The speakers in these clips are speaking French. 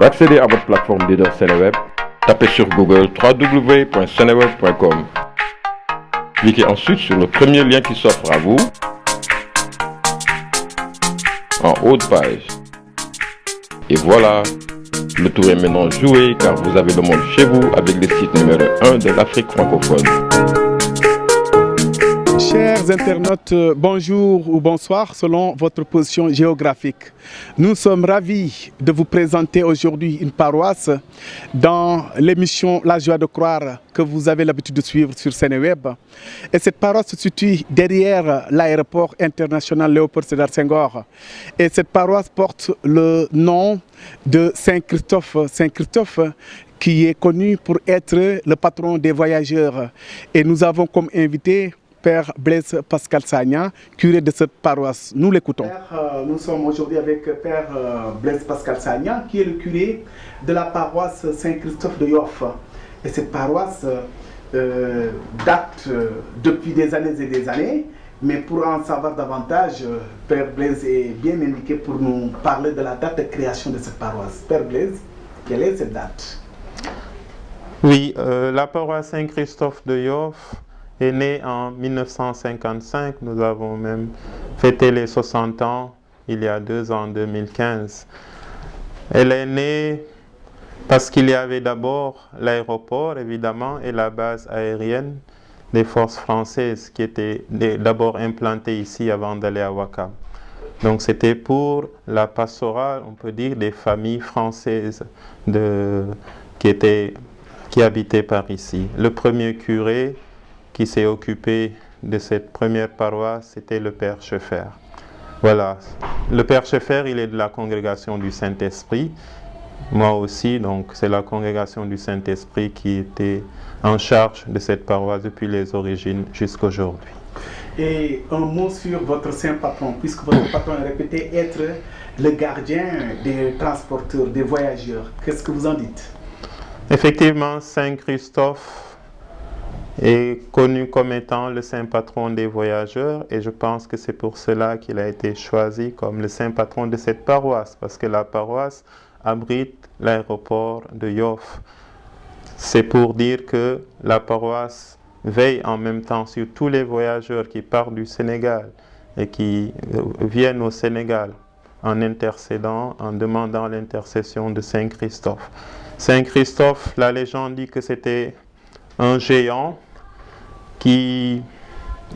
Pour accéder à votre plateforme leader Seneweb, tapez sur Google www.seneweb.com. Cliquez ensuite sur le premier lien qui s'offre à vous en haut de page. Et voilà, le tour est maintenant joué car vous avez le monde chez vous avec le site numéro 1 de l'Afrique francophone. Chers internautes, bonjour ou bonsoir selon votre position géographique. Nous sommes ravis de vous présenter aujourd'hui une paroisse dans l'émission La Joie de Croire que vous avez l'habitude de suivre sur Seneweb. Et cette paroisse se situe derrière l'aéroport international Léopold Sédar Senghor. Et cette paroisse porte le nom de Saint-Christophe. Saint-Christophe qui est connu pour être le patron des voyageurs. Et nous avons comme invité Père Blaise Pascal Sagna, curé de cette paroisse. Nous l'écoutons. Nous sommes aujourd'hui avec Père Blaise Pascal Sagna, qui est le curé de la paroisse Saint-Christophe de Yoff. Et cette paroisse date depuis des années et des années. Mais pour en savoir davantage, Père Blaise est bien indiqué pour nous parler de la date de création de cette paroisse. Père Blaise, quelle est cette date? Oui, la paroisse Saint-Christophe de Yoff est née en 1955. Nous avons même fêté les 60 ans il y a 2 ans, en 2015. Elle est née parce qu'il y avait d'abord l'aéroport, évidemment, et la base aérienne des forces françaises qui étaient d'abord implantées ici avant d'aller à Ouakam. Donc c'était pour la pastorale, on peut dire, des familles françaises qui habitaient par ici. Le premier curé qui s'est occupé de cette première paroisse, c'était le Père Scheffer. Voilà. Le Père Scheffer, il est de la congrégation du Saint-Esprit. Moi aussi, donc c'est la congrégation du Saint-Esprit qui était en charge de cette paroisse depuis les origines jusqu'à aujourd'hui. Et un mot sur votre saint patron, puisque votre patron est répété être le gardien des transporteurs, des voyageurs. Qu'est-ce que vous en dites? Effectivement, Saint Christophe est connu comme étant le saint patron des voyageurs et je pense que c'est pour cela qu'il a été choisi comme le saint patron de cette paroisse, parce que la paroisse abrite l'aéroport de Yoff. C'est pour dire que la paroisse veille en même temps sur tous les voyageurs qui partent du Sénégal et qui viennent au Sénégal en intercédant, en demandant l'intercession de Saint Christophe. Saint Christophe, la légende dit que c'était un géant qui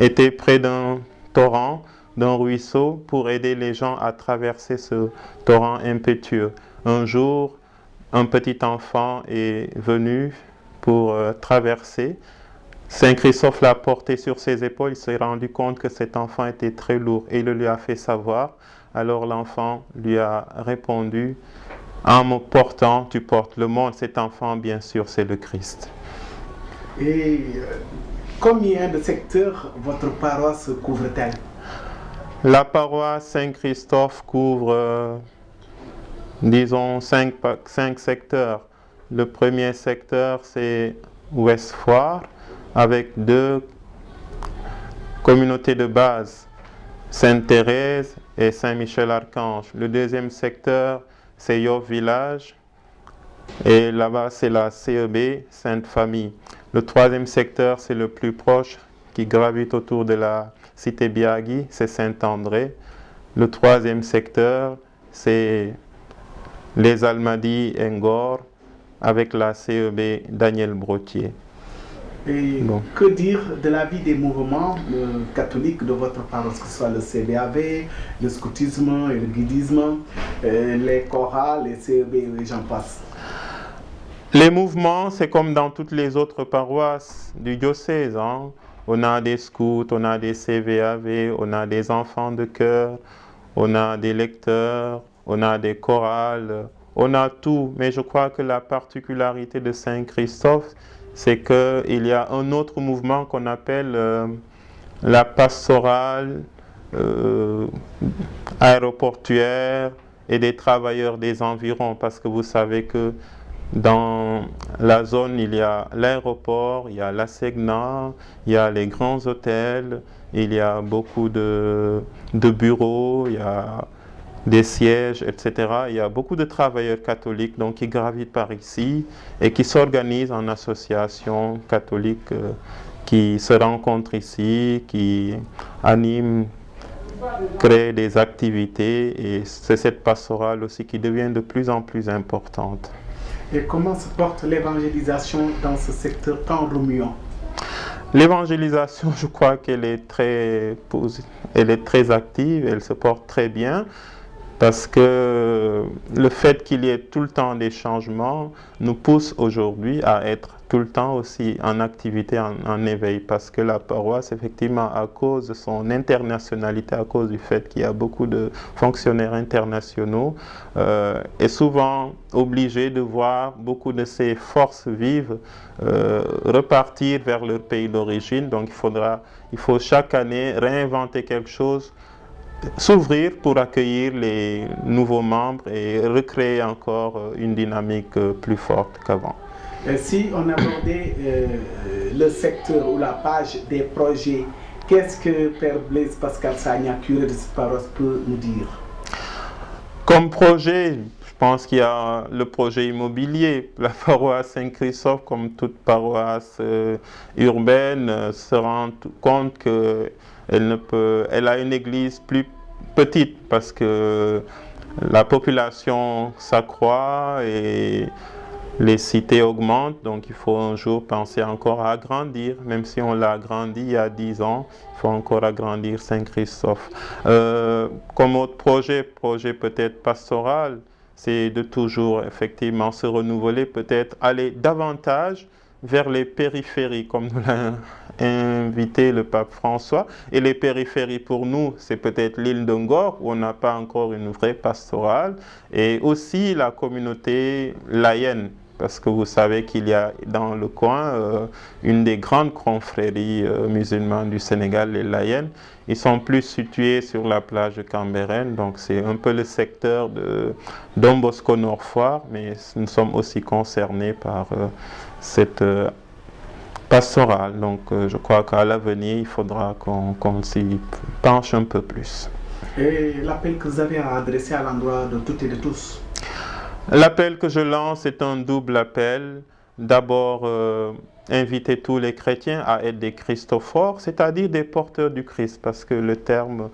était près d'un torrent, d'un ruisseau, pour aider les gens à traverser ce torrent impétueux. Un jour, un petit enfant est venu pour traverser. Saint Christophe l'a porté sur ses épaules. Il s'est rendu compte que cet enfant était très lourd et il le lui a fait savoir. Alors l'enfant lui a répondu: en me portant, tu portes le monde. Cet enfant, bien sûr, c'est le Christ. Et combien de secteurs votre paroisse couvre-t-elle? La paroisse Saint-Christophe couvre, disons, 5 secteurs. Le premier secteur, c'est Ouest Foire, avec 2 communautés de base, Sainte-Thérèse et Saint-Michel-Archange. Le deuxième secteur, c'est Yoff Village, et là-bas, c'est la CEB, Sainte-Famille. Le troisième secteur, c'est le plus proche, qui gravite autour de la cité Biagui, c'est Saint-André. Le troisième secteur, c'est les Almadies Ngor, avec la CEB Daniel Brottier. Et bon, que dire de la vie des mouvements catholiques de votre paroisse, que ce soit le CBAV, le scoutisme et le guidisme, les chorales, les CEB et j'en passe? Les mouvements, c'est comme dans toutes les autres paroisses du diocèse. On a des scouts, on a des CVAV, on a des enfants de chœur, on a des lecteurs, on a des chorales, on a tout. Mais je crois que la particularité de Saint-Christophe, c'est qu'il y a un autre mouvement qu'on appelle la pastorale aéroportuaire et des travailleurs des environs, parce que vous savez que dans la zone, il y a l'aéroport, il y a la Segna, il y a les grands hôtels, il y a beaucoup de bureaux, il y a des sièges, etc. Il y a beaucoup de travailleurs catholiques donc, qui gravitent par ici et qui s'organisent en associations catholiques qui se rencontrent ici, qui animent, créent des activités, et c'est cette pastorale aussi qui devient de plus en plus importante. Et comment se porte l'évangélisation dans ce secteur tant remuant? L'évangélisation, je crois qu'elle est très active, elle se porte très bien, parce que le fait qu'il y ait tout le temps des changements nous pousse aujourd'hui à être tout le temps aussi en activité, en éveil, parce que la paroisse, effectivement, à cause de son internationalité, à cause du fait qu'il y a beaucoup de fonctionnaires internationaux, est souvent obligée de voir beaucoup de ses forces vives repartir vers leur pays d'origine. Donc il faut chaque année réinventer quelque chose, s'ouvrir pour accueillir les nouveaux membres et recréer encore une dynamique plus forte qu'avant. Si on abordait le secteur ou la page des projets, qu'est-ce que Père Blaise Pascal Sagna, curé de cette paroisse, peut nous dire? Comme projet, je pense qu'il y a le projet immobilier. La paroisse Saint-Christophe, comme toute paroisse urbaine, se rend compte qu'elle a une église plus petite parce que la population s'accroît et les cités augmentent, donc il faut un jour penser encore à agrandir, même si on l'a agrandi il y a 10 ans, il faut encore agrandir Saint-Christophe. Comme autre projet peut-être pastoral, c'est de toujours effectivement se renouveler, peut-être aller davantage vers les périphéries, comme nous l'a invité le pape François. Et les périphéries pour nous, c'est peut-être l'île de Ngor, où on n'a pas encore une vraie pastorale, et aussi la communauté laïenne, parce que vous savez qu'il y a dans le coin une des grandes confréries musulmanes du Sénégal, les laïennes. Ils sont plus situés sur la plage de Cambérène, donc c'est un peu le secteur de Don Bosco Nord-Foire, mais nous sommes aussi concernés par cette pastorale. Donc je crois qu'à l'avenir, il faudra qu'on s'y penche un peu plus. Et l'appel que vous avez à adresser à l'endroit de toutes et de tous? L'appel que je lance est un double appel. D'abord, inviter tous les chrétiens à être des Christophores, c'est-à-dire des porteurs du Christ, parce que le terme,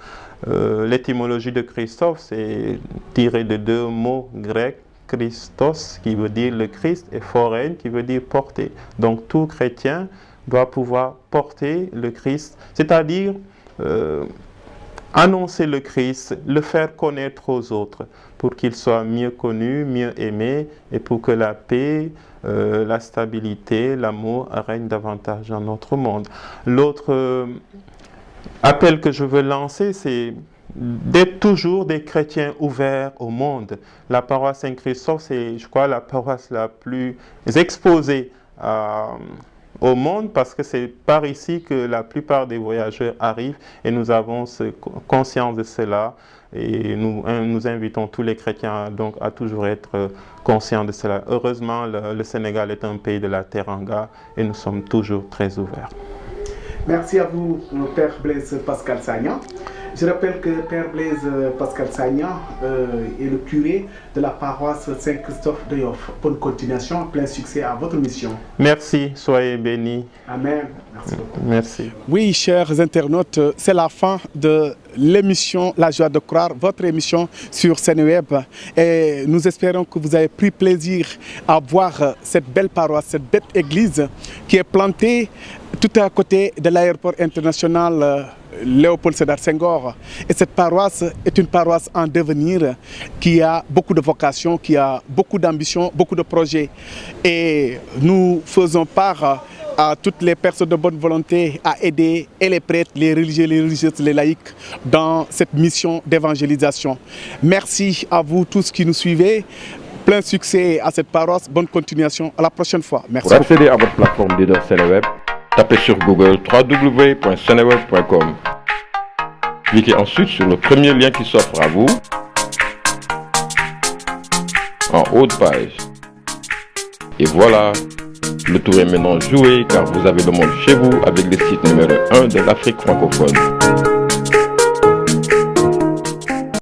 l'étymologie de Christophe, c'est tiré de deux mots grecs, Christos, qui veut dire le Christ, et phorein, qui veut dire porter. Donc tout chrétien doit pouvoir porter le Christ, c'est-à-dire annoncer le Christ, le faire connaître aux autres, pour qu'il soit mieux connu, mieux aimé, et pour que la paix, la stabilité, l'amour règnent davantage dans notre monde. L'autre appel que je veux lancer, c'est d'être toujours des chrétiens ouverts au monde. La paroisse Saint-Christophe, c'est, je crois, la paroisse la plus exposée au monde, parce que c'est par ici que la plupart des voyageurs arrivent, et nous avons conscience de cela, et nous invitons tous les chrétiens donc à toujours être conscients de cela. Heureusement, le Sénégal est un pays de la Teranga, et nous sommes toujours très ouverts. Merci à vous, Père Blaise Pascal Sagna. Je rappelle que Père Blaise Pascal Sagna est le curé de la paroisse Saint-Christophe de Yoff. Bonne continuation, plein succès à votre mission. Merci, soyez bénis. Amen. Merci beaucoup. Merci. Oui, chers internautes, c'est la fin de l'émission La Joie de Croire, votre émission sur Seneweb. Et nous espérons que vous avez pris plaisir à voir cette belle paroisse, cette belle église qui est plantée tout à côté de l'aéroport international Léopold Sédar Senghor. Et cette paroisse est une paroisse en devenir qui a beaucoup de vocation, qui a beaucoup d'ambition, beaucoup de projets. Et nous faisons part à toutes les personnes de bonne volonté à aider et les prêtres, les religieux, les religieuses, les laïcs dans cette mission d'évangélisation. Merci à vous tous qui nous suivez. Plein succès à cette paroisse. Bonne continuation. À la prochaine fois. Merci. Pour accéder à votre plateforme leader Seneweb, tapez sur Google www.seneweb.com. Cliquez ensuite sur le premier lien qui s'offre à vous en haut de page. Et voilà, le tour est maintenant joué car vous avez le monde chez vous avec le site numéro 1 de l'Afrique francophone.